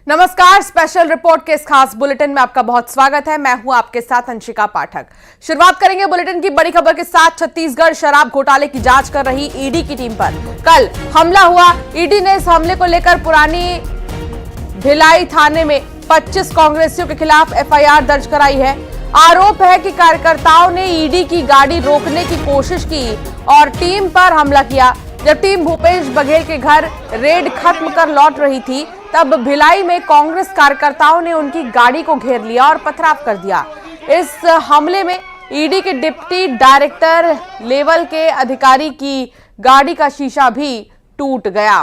नमस्कार, special report के इस खास बुलेटिन में आपका बहुत स्वागत है। मैं हूं आपके साथ अंशिका पाठक। शुरुआत करेंगे बुलेटिन की बड़ी खबर के साथ। छत्तीसगढ़ शराब घोटाले की जांच कर रही ईडी की टीम पर कल हमला हुआ। ईडी ने इस हमले को लेकर पुरानी भिलाई थाने में 25 कांग्रेसियों के खिलाफ एफआईआर दर्ज कराई है। आरोप है कि कार्यकर्ताओं ने ईडी की गाड़ी रोकने की कोशिश की और टीम पर हमला किया। जब टीम भूपेश बघेल के घर रेड खत्म कर लौट रही थी, तब भिलाई में कांग्रेस कार्यकर्ताओं ने उनकी गाड़ी को घेर लिया और पथराव कर दिया। इस हमले में ईडी के डिप्टी डायरेक्टर लेवल के अधिकारी की गाड़ी का शीशा भी टूट गया।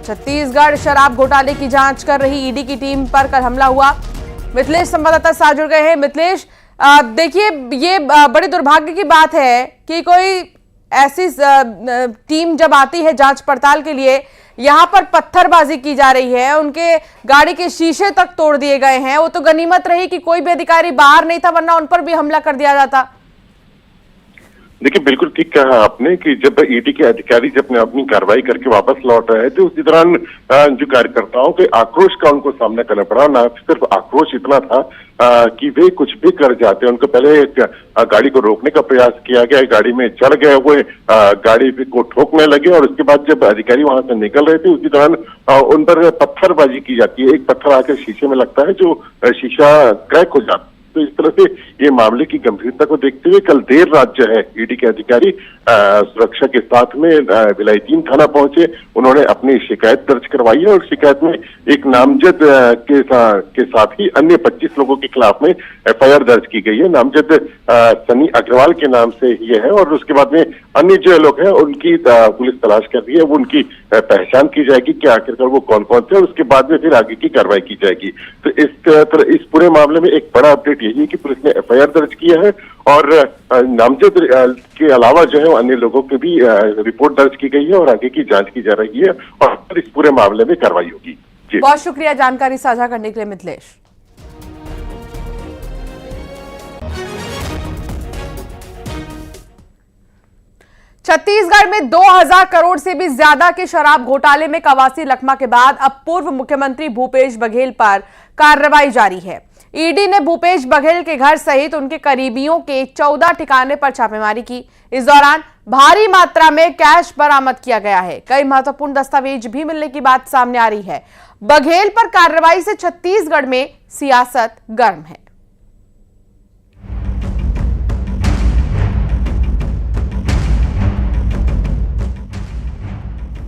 छत्तीसगढ़ शराब घोटाले की जांच कर रही ईडी की टीम पर कल हमला हुआ। मिथिलेश संवाददाता साथ जुड़ गए हैं। मिथिलेश, देखिए, ये बड़े दुर्भाग्य की बात है कि कोई ऐसी टीम जब आती है जांच पड़ताल के लिए, यहां पर पत्थरबाजी की जा रही है, उनके गाड़ी के शीशे तक तोड़ दिए गए हैं। वो तो गनीमत रही कि कोई भी अधिकारी बाहर नहीं था, वरना उन पर भी हमला कर दिया जाता। देखिए, बिल्कुल ठीक कहा आपने कि जब ईडी के अधिकारी जब अपनी कार्रवाई करके वापस लौट रहे थे, उसी दौरान जो कार्यकर्ताओं के आक्रोश का उनको सामना करना पड़ा। ना सिर्फ आक्रोश इतना था कि वे कुछ भी कर जाते। उनको पहले गाड़ी को रोकने का प्रयास किया गया, गाड़ी में चढ़ गए, वो गाड़ी को ठोकने लगे और उसके बाद जब अधिकारी वहां से निकल रहे थे, उसी दौरान उन पर पत्थरबाजी की जाती है। एक पत्थर आकर शीशे में लगता है, जो शीशा क्रैक हो जाता है। तो इस तरह से ये मामले की गंभीरता को देखते हुए कल देर रात जो है ईडी के अधिकारी सुरक्षा के साथ में भिलाई 3 थाना पहुंचे। उन्होंने अपनी शिकायत दर्ज करवाई है और शिकायत में एक नामजद के साथ ही अन्य 25 लोगों के खिलाफ में एफआईआर दर्ज की गई है। नामजद सनी अग्रवाल के नाम से ये है और उसके बाद में अन्य जो लोग हैं उनकी पुलिस तलाश कर रही है। वो उनकी पहचान की जाएगी कि आखिरकार वो कौन कौन थे और उसके बाद में फिर आगे की कार्रवाई की जाएगी। तो इस पूरे मामले में एक बड़ा अपडेट यही है कि पुलिस ने एफआईआर दर्ज किया है और नामजद के अलावा जो है अन्य लोगों की भी रिपोर्ट दर्ज की गई है और आगे की जांच की जा रही है और फिर इस पूरे मामले में कार्रवाई होगी। बहुत शुक्रिया जानकारी साझा करने के लिए मिथिलेश। छत्तीसगढ़ में 2000 करोड़ से भी ज्यादा के शराब घोटाले में कवासी लखमा के बाद अब पूर्व मुख्यमंत्री भूपेश बघेल पर कार्रवाई जारी है। ईडी ने भूपेश बघेल के घर सहित उनके करीबियों के 14 ठिकाने पर छापेमारी की। इस दौरान भारी मात्रा में कैश बरामद किया गया है। कई महत्वपूर्ण दस्तावेज भी मिलने की बात सामने आ रही है। बघेल पर कार्रवाई से छत्तीसगढ़ में सियासत गर्म है।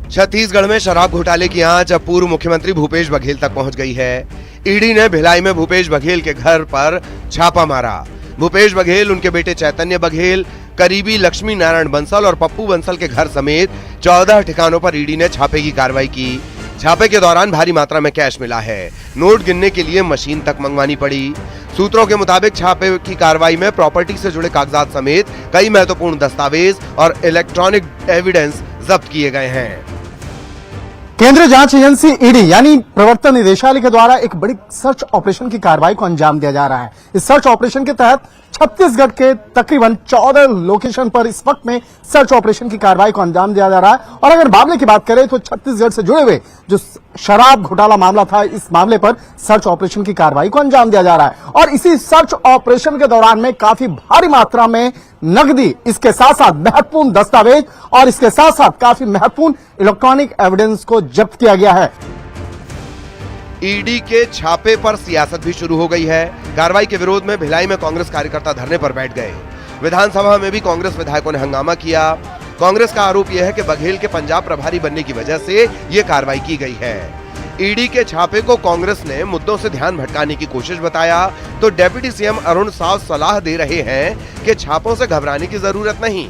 छत्तीसगढ़ में शराब घोटाले की आंच अब पूर्व मुख्यमंत्री भूपेश बघेल तक पहुंच गई है। ईडी ने भिलाई में भूपेश बघेल के घर पर छापा मारा। भूपेश बघेल, उनके बेटे चैतन्य बघेल, करीबी लक्ष्मी नारायण बंसल और पप्पू बंसल के घर समेत 14 ठिकानों पर ईडी ने छापे की कार्रवाई की। छापे के दौरान भारी मात्रा में कैश मिला है। नोट गिनने के लिए मशीन तक मंगवानी पड़ी। सूत्रों के मुताबिक छापे की कार्रवाई में प्रॉपर्टी से जुड़े कागजात समेत कई महत्वपूर्ण दस्तावेज और इलेक्ट्रॉनिक एविडेंस जब्त किए गए हैं। केंद्रीय जांच एजेंसी ईडी यानी प्रवर्तन निदेशालय के द्वारा एक बड़ी सर्च ऑपरेशन की कार्रवाई को अंजाम दिया जा रहा है। इस सर्च ऑपरेशन के तहत छत्तीसगढ़ के तकरीबन 14 लोकेशन पर इस वक्त में सर्च ऑपरेशन की कार्रवाई को अंजाम दिया जा रहा है। और अगर मामले की बात करें तो छत्तीसगढ़ से जुड़े हुए जो शराब घोटाला मामला था, इस मामले पर सर्च ऑपरेशन की कार्रवाई को अंजाम दिया जा रहा है। और इसी सर्च ऑपरेशन के दौरान में काफी भारी मात्रा में नकदी, इसके साथ साथ महत्वपूर्ण दस्तावेज और इसके साथ साथ काफी महत्वपूर्ण इलेक्ट्रॉनिक एविडेंस को जब्त किया गया है। ईडी के छापे पर सियासत भी शुरू हो गई है। कार्रवाई के विरोध में भिलाई में कांग्रेस कार्यकर्ता धरने पर बैठ गए। विधानसभा में भी कांग्रेस विधायकों ने हंगामा किया। कांग्रेस का आरोप यह है कि बघेल के पंजाब प्रभारी बनने की वजह से ये कार्रवाई की गई है। ईडी के छापे को कांग्रेस ने मुद्दों से ध्यान भटकाने की कोशिश बताया तो डिप्टी सीएम अरुण साव सलाह दे रहे हैं कि छापों से घबराने की जरूरत नहीं।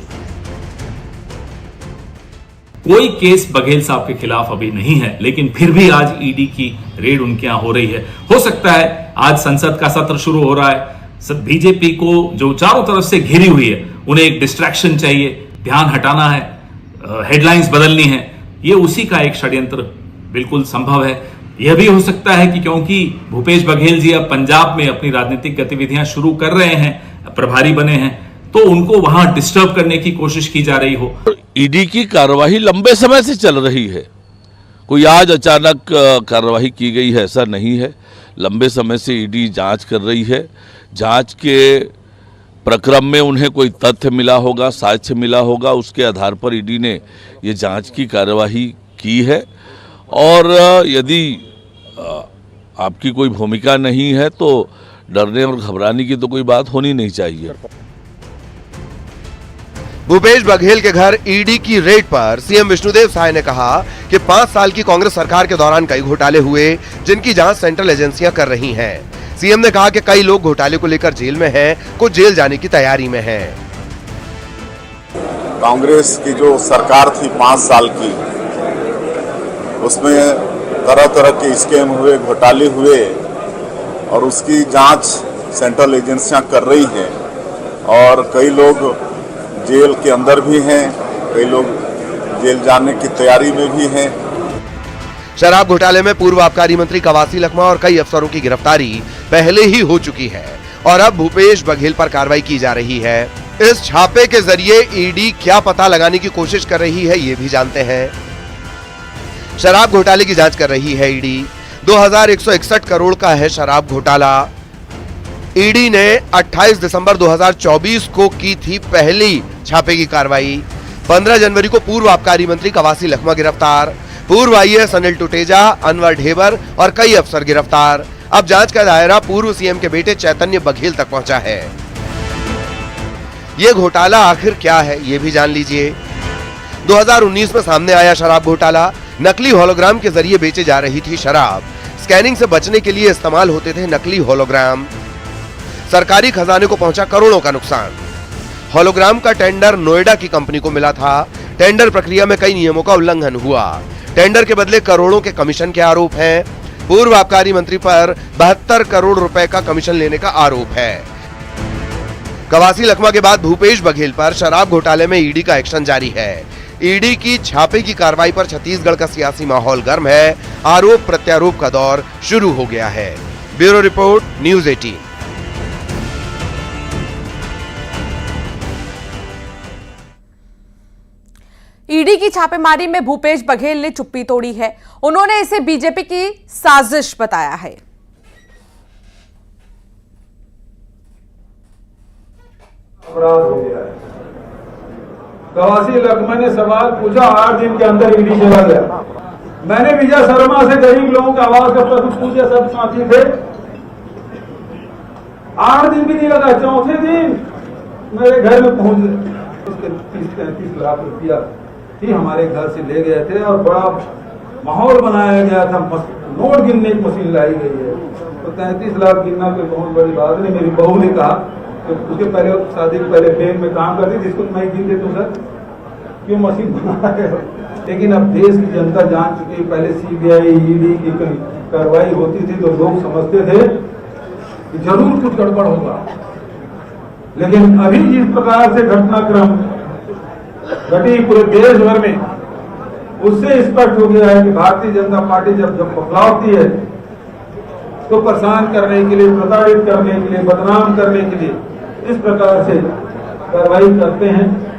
कोई केस बघेल साहब के खिलाफ अभी नहीं है, लेकिन फिर भी आज ईडी की रेड उनके यहां हो रही है। हो सकता है आज संसद का सत्र शुरू हो रहा है, बीजेपी को जो चारों तरफ से घिरी हुई है, उन्हें एक डिस्ट्रैक्शन चाहिए, ध्यान हटाना है, हेडलाइंस बदलनी है। ये उसी का एक षड्यंत्र बिल्कुल संभव है। यह भी हो सकता है कि क्योंकि भूपेश बघेल जी अब पंजाब में अपनी राजनीतिक गतिविधियां शुरू कर रहे हैं, प्रभारी बने हैं, तो उनको वहां डिस्टर्ब करने की कोशिश की जा रही हो। ईडी की कार्यवाही लंबे समय से चल रही है। कोई आज अचानक कार्रवाई की गई है ऐसा नहीं है। लंबे समय से ईडी जांच कर रही है। जांच के प्रक्रम में उन्हें कोई तथ्य मिला होगा, साक्ष्य मिला होगा, उसके आधार पर ईडी ने ये जांच की कार्यवाही की है। और यदि आपकी कोई भूमिका नहीं है तो डरने और घबराने की तो कोई बात होनी नहीं चाहिए। भूपेश बघेल के घर ईडी की रेड पर सीएम विष्णुदेव साय ने कहा कि 5 साल की कांग्रेस सरकार के दौरान कई घोटाले हुए जिनकी जांच सेंट्रल एजेंसियां कर रही हैं। सीएम ने कहा कि कई लोग घोटाले को लेकर जेल में हैं, कुछ जेल जाने की तैयारी में हैं। कांग्रेस की जो सरकार थी 5 साल की, उसमें तरह तरह के स्कैम हुए, घोटाले हुए और उसकी जांच सेंट्रल एजेंसियां कर रही हैं और कई लोग जेल के अंदर भी हैं, कई लोग जेल जाने की तैयारी में भी हैं। शराब घोटाले में पूर्व आबकारी मंत्री कवासी लखमा और कई अफसरों की गिरफ्तारी पहले ही हो चुकी है और अब भूपेश बघेल पर कार्रवाई की जा रही है। इस छापे के जरिए ईडी क्या पता लगाने की कोशिश कर रही है ये भी जानते हैं। शराब घोटाले की जांच कर रही है ईडी। 2161 करोड़ का है शराब घोटाला। ईडी ने 28 दिसंबर 2024 को की थी पहली छापे की कार्रवाई। 15 जनवरी को पूर्व आबकारी मंत्री कवासी लखमा गिरफ्तार, पूर्व आईएएस अनिल टुटेजा, अनवर ढेबर और कई अफसर गिरफ्तार। अब जांच का दायरा पूर्व सीएम के बेटे चैतन्य बघेल तक पहुंचा है। ये घोटाला आखिर क्या है ये भी जान लीजिए। 2019 में सामने आया शराब घोटाला। नकली होलोग्राम के जरिए बेचे जा रही थी शराब। स्कैनिंग से बचने के लिए इस्तेमाल होते थे नकली होलोग्राम। सरकारी खजाने को पहुंचा करोड़ों का नुकसान। होलोग्राम का टेंडर नोएडा की कंपनी को मिला था। टेंडर प्रक्रिया में कई नियमों का उल्लंघन हुआ। टेंडर के बदले करोड़ों के कमीशन के आरोप हैं। पूर्व आबकारी मंत्री पर 72 करोड़ रुपए का कमीशन लेने का आरोप है। कवासी लखमा के बाद भूपेश बघेल पर शराब घोटाले में ईडी का एक्शन जारी है। ईडी की छापे की कार्रवाई पर छत्तीसगढ़ का सियासी माहौल गर्म है। आरोप प्रत्यारोप का दौर शुरू हो गया है। Bureau report, news 18। ईडी की छापेमारी में भूपेश बघेल ने चुप्पी तोड़ी है। उन्होंने इसे बीजेपी की साजिश बताया है। अपराध हो गया है। कवासी लखमा ने सवाल पूछा, 8 दिन के अंदर ईडी चला गया। मैंने विजय शर्मा से गरीब लोगों की आवाज का प्रश्न पूछे, सब साथी थे। 8 दिन भी नहीं लगा, चौथे दिन मेरे घर में पहुंच गए। उसके 30-35 लाख रुपया ही हमारे घर से ले गए थे और बड़ा माहौल बनाया गया था। नोट गिनने की मशीन लाई गई है, तो 33 लाख गिनना कोई बहुत बड़ी बात नहीं। मेरी बहू ने कहा कि उसके पहले शादी के पहले बैंक में काम करती थी, इसको मैं गिन देता हूँ सर, क्यों मशीन बना है। लेकिन अब देश की जनता जान चुकी है। पहले सीबीआई ईडी की कार्रवाई होती थी तो लोग समझते थे कि जरूर कुछ गड़बड़ होगा, लेकिन अभी जिस प्रकार से घटनाक्रम घटी पूरे देश भर में, उससे स्पष्ट हो गया है कि भारतीय जनता पार्टी जब पकड़ाती है तो परेशान करने के लिए, प्रताड़ित करने के लिए, बदनाम करने के लिए इस प्रकार से कार्रवाई करते हैं।